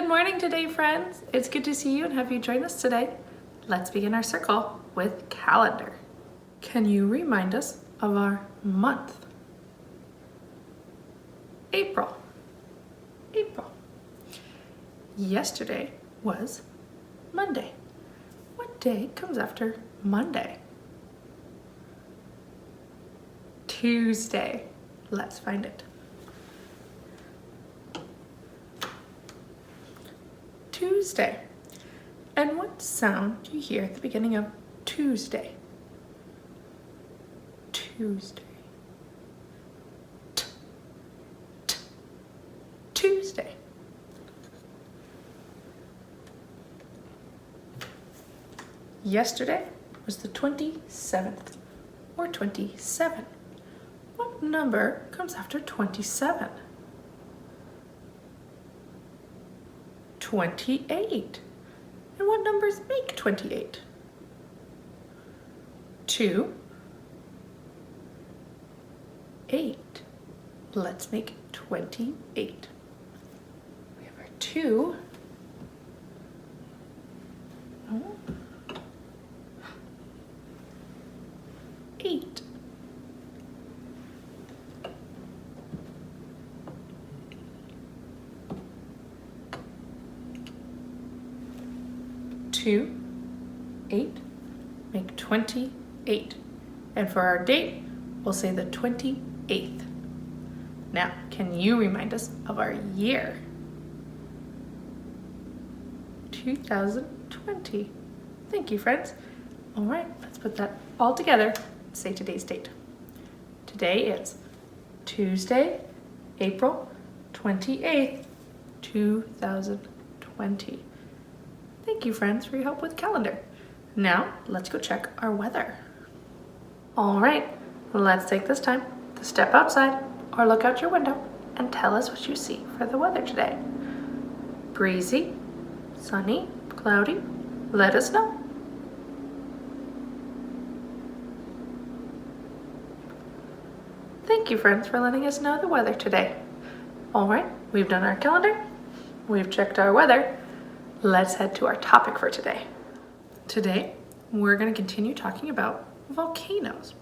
Good morning today, friends. It's good to see you and have you join us today. Let's begin our circle with calendar. Can you remind us of our month? April. April. Yesterday was Monday. What day comes after Monday? Tuesday. Let's find it. Tuesday. And what sound do you hear at the beginning of Tuesday? Tuesday. T, t, Tuesday. Yesterday was the 27th, or 27. What number comes after 27? 28. And what numbers make 28? 2, 8. Let's make 28. We have our 2. Oh. 8. Two, 8, make 28. And for our date, we'll say the 28th. Now, can you remind us of our year? 2020. Thank you, friends. All right, let's put that all together and say today's date. Today is Tuesday, April 28th, 2020. Thank you, friends, for your help with calendar. Now, let's go check our weather. All right, let's take this time to step outside or look out your window and tell us what you see for the weather today. Breezy, sunny, cloudy? Let us know. Thank you, friends, for letting us know the weather today. All right, we've done our calendar. We've checked our weather. Let's head to our topic for today. Today, we're going to continue talking about volcanoes.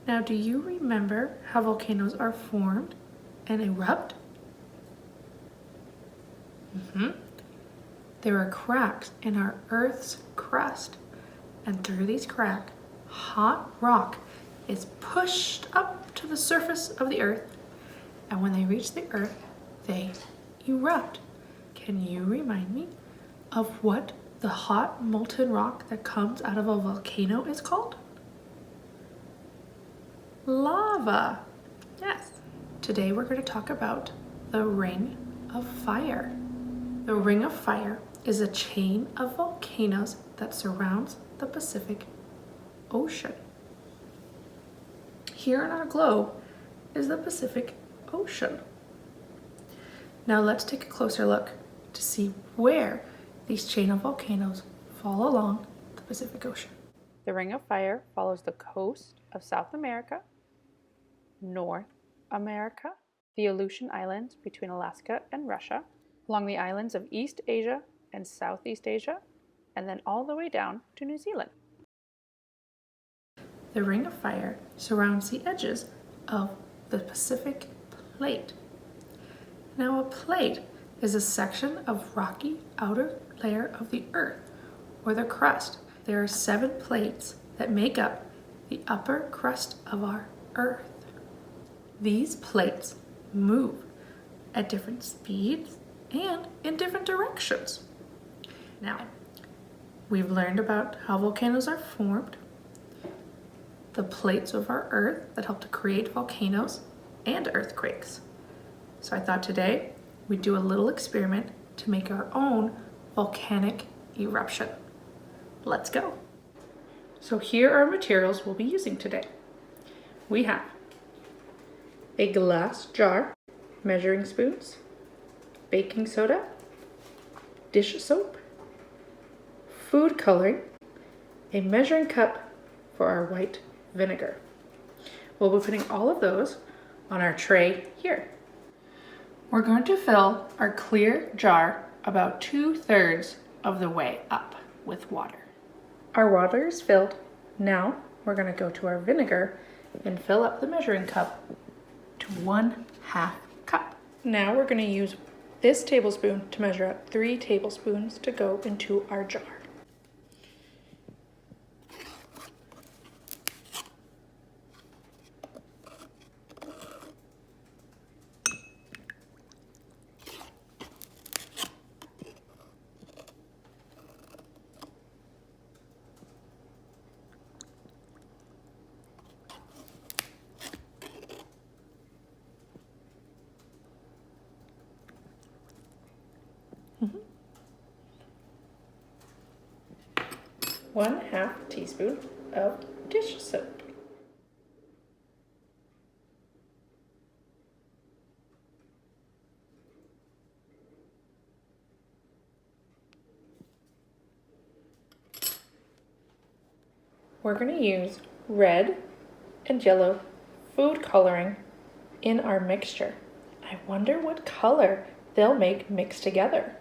Now, do you remember how volcanoes are formed and erupt? There are cracks in our Earth's crust, and through these cracks, hot rock is pushed up to the surface of the Earth, and when they reach the Earth, they erupt. Can you remind me of what the hot molten rock that comes out of a volcano is called? Lava. Yes. Today we're going to talk about the Ring of Fire. The Ring of Fire is a chain of volcanoes that surrounds the Pacific Ocean. Here on our globe is the Pacific Ocean. Now let's take a closer look to see where these chain of volcanoes fall along the Pacific Ocean. The Ring of Fire follows the coast of South America, North America, the Aleutian Islands between Alaska and Russia, along the islands of East Asia and Southeast Asia, and then all the way down to New Zealand. The Ring of Fire surrounds the edges of the Pacific Plate. Now, a plate is a section of rocky outer layer of the Earth, or the crust. There are 7 plates that make up the upper crust of our Earth. These plates move at different speeds and in different directions. Now, we've learned about how volcanoes are formed, the plates of our Earth that help to create volcanoes and earthquakes. So I thought today we'd do a little experiment to make our own volcanic eruption. Let's go. So here are materials we'll be using today. We have a glass jar, measuring spoons, baking soda, dish soap, food coloring, a measuring cup for our white vinegar. We'll be putting all of those on our tray here. We're going to fill our clear jar about 2/3 of the way up with water. Our water is filled. Now we're going to go to our vinegar and fill up the measuring cup to 1/2 cup. Now we're going to use this tablespoon to measure up 3 tablespoons to go into our jar. Mm-hmm. 1/2 teaspoon of dish soap. We're going to use red and yellow food coloring in our mixture. I wonder what color they'll make mixed together.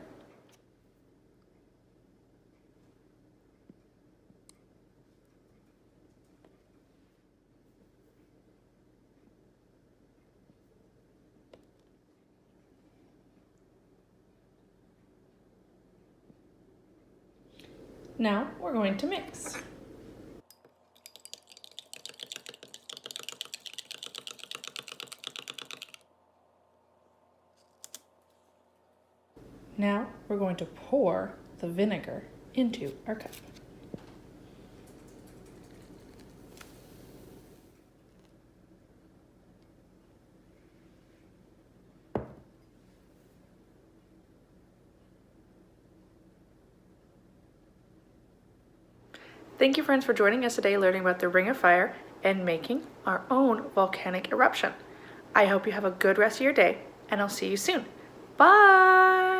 Now we're going to mix. Now we're going to pour the vinegar into our cup. Thank you, friends, for joining us today learning about the Ring of Fire and making our own volcanic eruption. I hope you have a good rest of your day, and I'll see you soon. Bye!